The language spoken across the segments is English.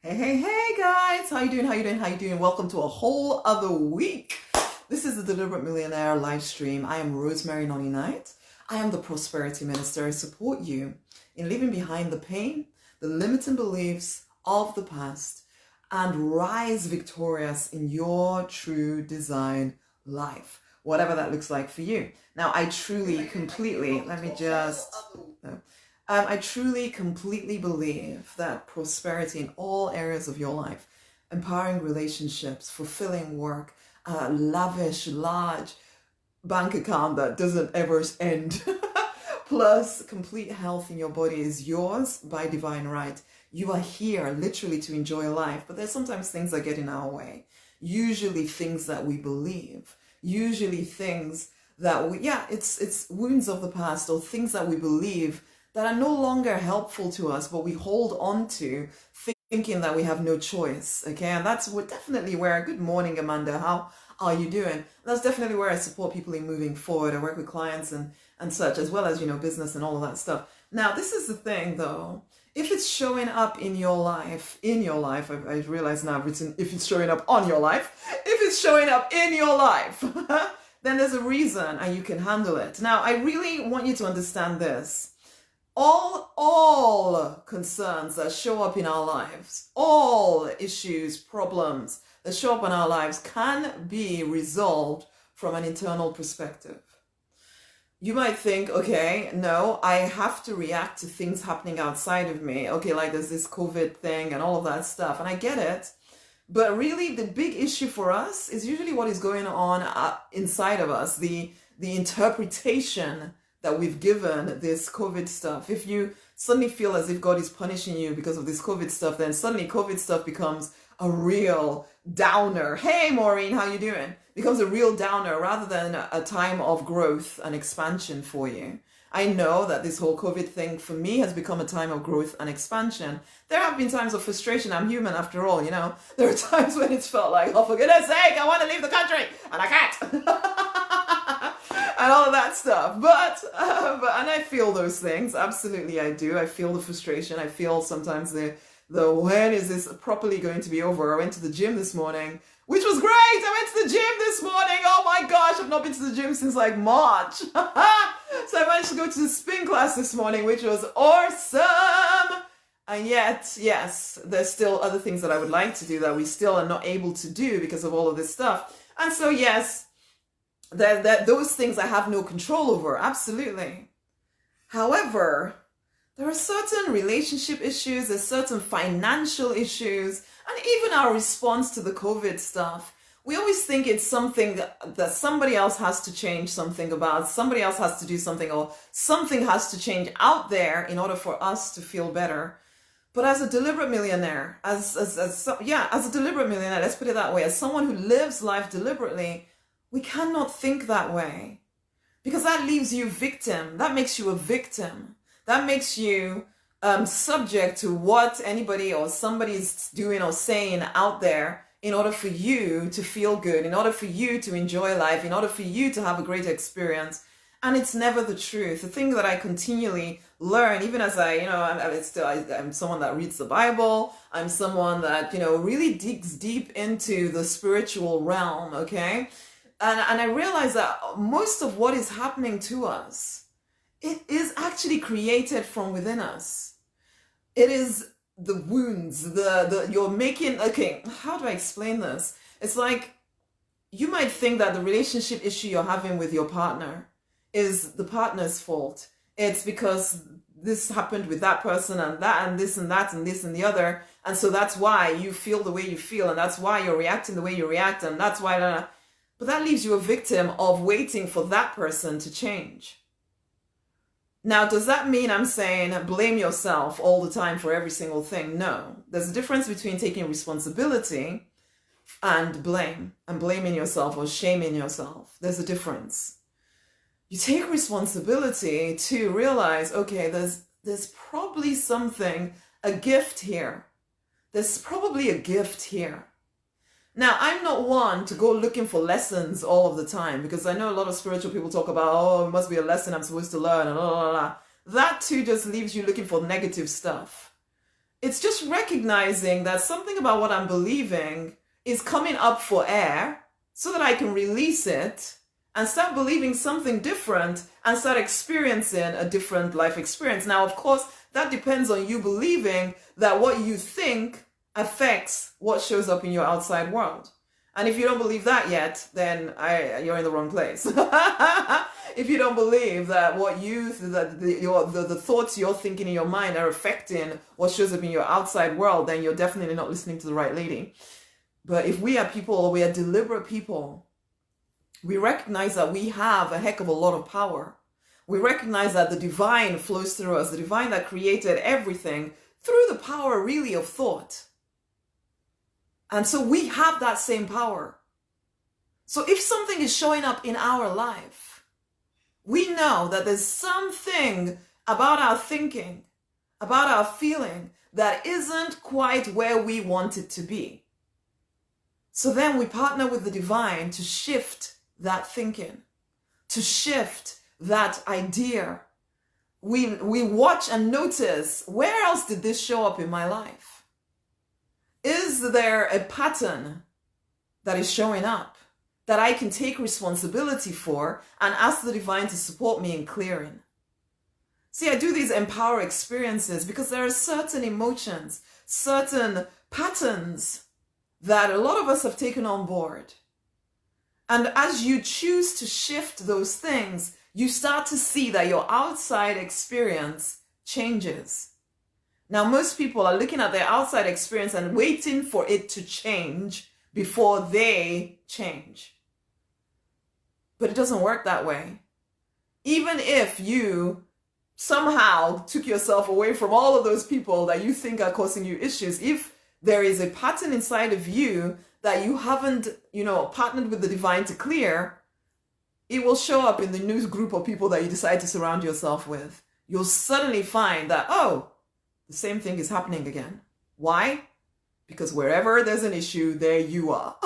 Hey guys, how you doing? How you doing? How you doing? Welcome to a whole other week. This is the Deliberate Millionaire live stream. I am Rosemary, Nonny. I am the Prosperity Minister. I support you in leaving behind the pain, the limiting beliefs of the past, and rise victorious in your true design life, whatever that looks like for you. Now, I truly, completely, let me just, no. I truly, completely believe that prosperity in all areas of your life, empowering relationships, fulfilling work, lavish, large bank account that doesn't ever end, plus complete health in your body is yours by divine right. You are here literally to enjoy life, but there's sometimes things that get in our way. Usually things that we believe, usually things that it's wounds of the past or things that we believe that are no longer helpful to us, but we hold on to thinking that we have no choice. Okay, and that's definitely where, good morning, Amanda, how are you doing? That's definitely where I support people in moving forward. I work with clients and such, as well as, business and all of that stuff. Now, this is the thing though. If it's showing up in your life, I realize now I've written if it's showing up on your life, if it's showing up in your life, then there's a reason and you can handle it. Now, I really want you to understand this. All concerns that show up in our lives, all issues, problems that show up in our lives can be resolved from an internal perspective. You might think, okay, no, I have to react to things happening outside of me. Okay, like there's this COVID thing and all of that stuff, and I get it. But really, the big issue for us is usually what is going on inside of us, the interpretation that we've given this COVID stuff. If you suddenly feel as if God is punishing you because of this COVID stuff, then suddenly COVID stuff becomes a real downer. Hey, Maureen, how you doing? Becomes a real downer rather than a time of growth and expansion for you. I know that this whole COVID thing for me has become a time of growth and expansion. There have been times of frustration. I'm human after all, There are times when it's felt like, oh, for goodness sake, I want to leave the country and I can't. And all of that stuff. But and I feel those things. Absolutely, I do. I feel the frustration. I feel sometimes the when is this properly going to be over? I went to the gym this morning, which was great. I went to the gym this morning. Oh my gosh, I've not been to the gym since like March. So I managed to go to the spin class this morning, which was awesome. And yet, yes, there's still other things that I would like to do that we still are not able to do because of all of this stuff. And so, yes, those things I have no control over, absolutely. However, there are certain relationship issues, there's certain financial issues, and even our response to the COVID stuff. We always think it's something that somebody else has to change something about, somebody else has to do something, or something has to change out there in order for us to feel better. But as a deliberate millionaire, as a deliberate millionaire, let's put it that way, as someone who lives life deliberately, we cannot think that way because that leaves you victim. That makes you a victim. That makes you subject to what anybody or somebody's doing or saying out there in order for you to feel good, in order for you to enjoy life, in order for you to have a great experience. And it's never the truth. The thing that I continually learn, even as I'm someone that reads the Bible. I'm someone that, really digs deep into the spiritual realm, okay? And I realize that most of what is happening to us, it is actually created from within us. It is the wounds, you're making, okay, how do I explain this? It's like, you might think that the relationship issue you're having with your partner is the partner's fault. It's because this happened with that person and that and this and that and this and the other. And so that's why you feel the way you feel. And that's why you're reacting the way you react. And that's why, but that leaves you a victim of waiting for that person to change. Now, does that mean I'm saying blame yourself all the time for every single thing? No. There's a difference between taking responsibility and blame, and blaming yourself or shaming yourself. There's a difference. You take responsibility to realize, okay, there's probably something, a gift here. There's probably a gift here. Now, I'm not one to go looking for lessons all of the time, because I know a lot of spiritual people talk about, oh, it must be a lesson I'm supposed to learn, and blah, blah, blah. That too just leaves you looking for negative stuff. It's just recognizing that something about what I'm believing is coming up for air so that I can release it and start believing something different and start experiencing a different life experience. Now, of course, that depends on you believing that what you think affects what shows up in your outside world. And if you don't believe that yet, then you're in the wrong place. If you don't believe that the thoughts you're thinking in your mind are affecting what shows up in your outside world, then you're definitely not listening to the right lady. But if we are people, we are deliberate people, we recognize that we have a heck of a lot of power. We recognize that the divine flows through us, the divine that created everything through the power really of thought. And so we have that same power. So if something is showing up in our life, we know that there's something about our thinking, about our feeling that isn't quite where we want it to be. So then we partner with the divine to shift that thinking, to shift that idea. We watch and notice, where else did this show up in my life? Is there a pattern that is showing up that I can take responsibility for and ask the divine to support me in clearing? See, I do these empower experiences because there are certain emotions, certain patterns that a lot of us have taken on board. And as you choose to shift those things, you start to see that your outside experience changes. Now, most people are looking at their outside experience and waiting for it to change before they change. But it doesn't work that way. Even if you somehow took yourself away from all of those people that you think are causing you issues, if there is a pattern inside of you that you haven't, partnered with the divine to clear, it will show up in the new group of people that you decide to surround yourself with. You'll suddenly find that, the same thing is happening again. Why? Because wherever there's an issue, there you are.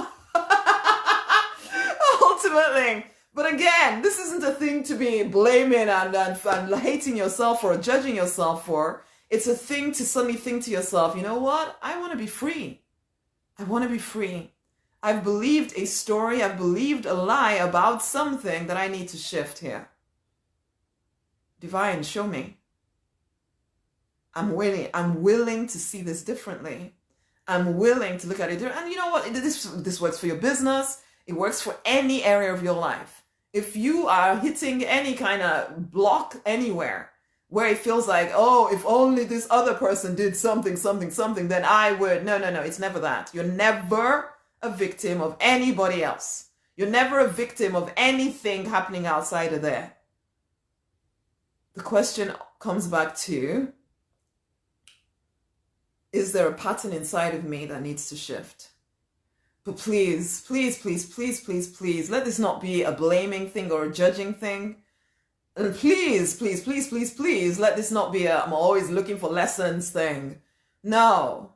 Ultimately. But again, this isn't a thing to be blaming and hating yourself or judging yourself for. It's a thing to suddenly think to yourself, you know what? I want to be free. I want to be free. I've believed a story, I've believed a lie about something that I need to shift here. Divine, show me. I'm willing to see this differently. I'm willing to look at it differently. And you know what? This works for your business. It works for any area of your life. If you are hitting any kind of block anywhere where it feels like, if only this other person did something, then I would. No. It's never that. You're never a victim of anybody else. You're never a victim of anything happening outside of there. The question comes back to, is there a pattern inside of me that needs to shift? But please, let this not be a blaming thing or a judging thing. And please, let this not be I'm always looking for lessons thing. No,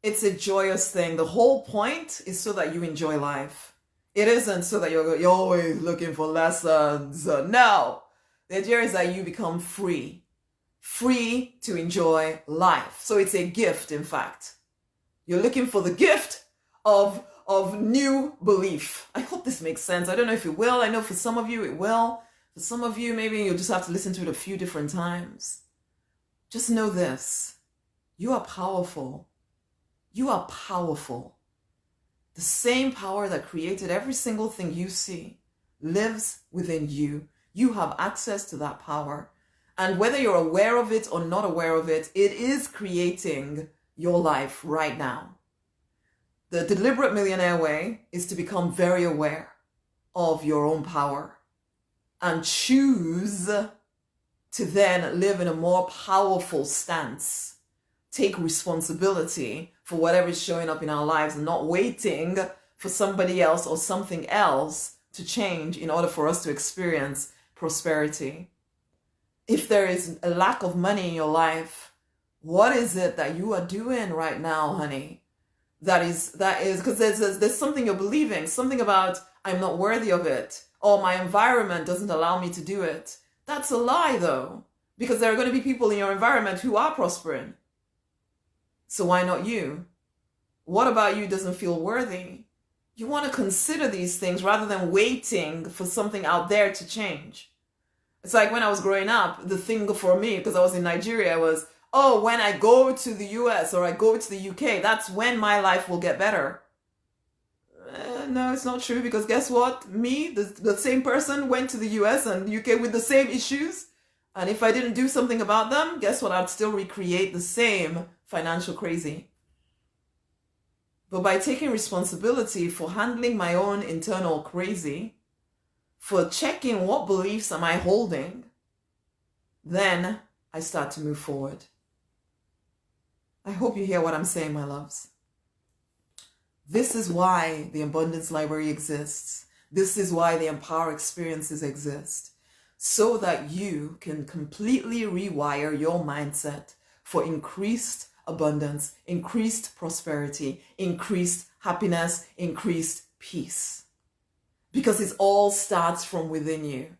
it's a joyous thing. The whole point is so that you enjoy life. It isn't so that you're always looking for lessons. No, the idea is that you become free to enjoy life. So it's a gift, in fact. You're looking for the gift of new belief. I hope this makes sense. I don't know if it will. I know for some of you it will. For some of you, maybe you'll just have to listen to it a few different times. Just know this. You are powerful. You are powerful. The same power that created every single thing you see lives within you. You have access to that power. And whether you're aware of it or not aware of it, it is creating your life right now. The deliberate millionaire way is to become very aware of your own power and choose to then live in a more powerful stance. Take responsibility for whatever is showing up in our lives and not waiting for somebody else or something else to change in order for us to experience prosperity. If there is a lack of money in your life, what is it that you are doing right now, honey? That is because there's something you're believing, something about I'm not worthy of it, or my environment doesn't allow me to do it. That's a lie though, because there are going to be people in your environment who are prospering. So why not you? What about you doesn't feel worthy? You want to consider these things rather than waiting for something out there to change. It's like when I was growing up, the thing for me, because I was in Nigeria, was, oh, when I go to the US or I go to the UK, that's when my life will get better. No, it's not true, because guess what? Me, the same person, went to the US and UK with the same issues. And if I didn't do something about them, guess what? I'd still recreate the same financial crazy. But by taking responsibility for handling my own internal crazy, for checking what beliefs am I holding, then I start to move forward. I hope you hear what I'm saying, my loves. This is why the Abundance Library exists. This is why the Empower Experiences exist. So that you can completely rewire your mindset for increased abundance, increased prosperity, increased happiness, increased peace. Because it all starts from within you.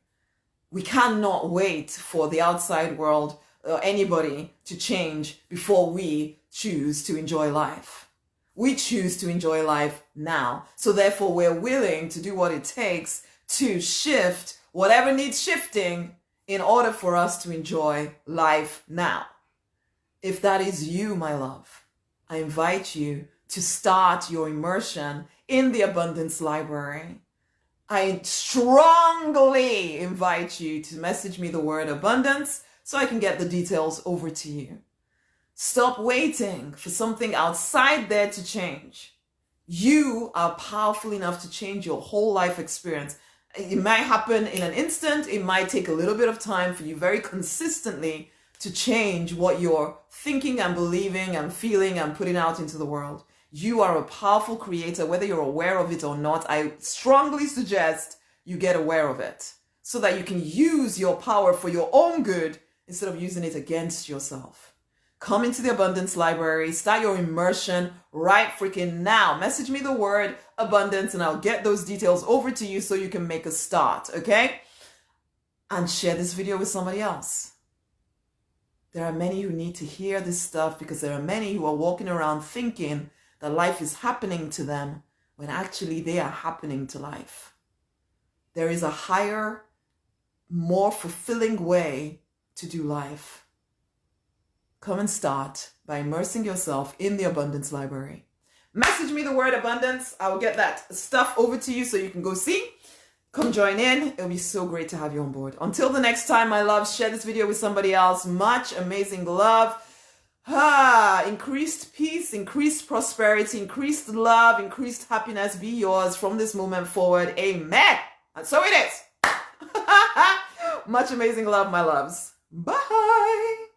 We cannot wait for the outside world or anybody to change before we choose to enjoy life. We choose to enjoy life now. So therefore, we're willing to do what it takes to shift whatever needs shifting in order for us to enjoy life now. If that is you, my love, I invite you to start your immersion in the Abundance Library. I strongly invite you to message me the word abundance so I can get the details over to you. Stop waiting for something outside there to change. You are powerful enough to change your whole life experience. It might happen in an instant. It might take a little bit of time for you very consistently to change what you're thinking and believing and feeling and putting out into the world. You are a powerful creator, whether you're aware of it or not. I strongly suggest you get aware of it so that you can use your power for your own good instead of using it against yourself. Come into the Abundance Library, start your immersion right freaking now. Message me the word abundance and I'll get those details over to you so you can make a start, okay? And share this video with somebody else. There are many who need to hear this stuff because there are many who are walking around thinking that life is happening to them when actually they are happening to life. There is a higher, more fulfilling way to do life. Come and start by immersing yourself in the Abundance Library. Message me the word abundance. I will get that stuff over to you so you can go see. Come join in. It'll be so great to have you on board. Until the next time, my love, share this video with somebody else. Much amazing love. Increased peace, increased prosperity, increased love, increased happiness be yours from this moment forward. Amen. And so it is. Much amazing love, my loves. Bye.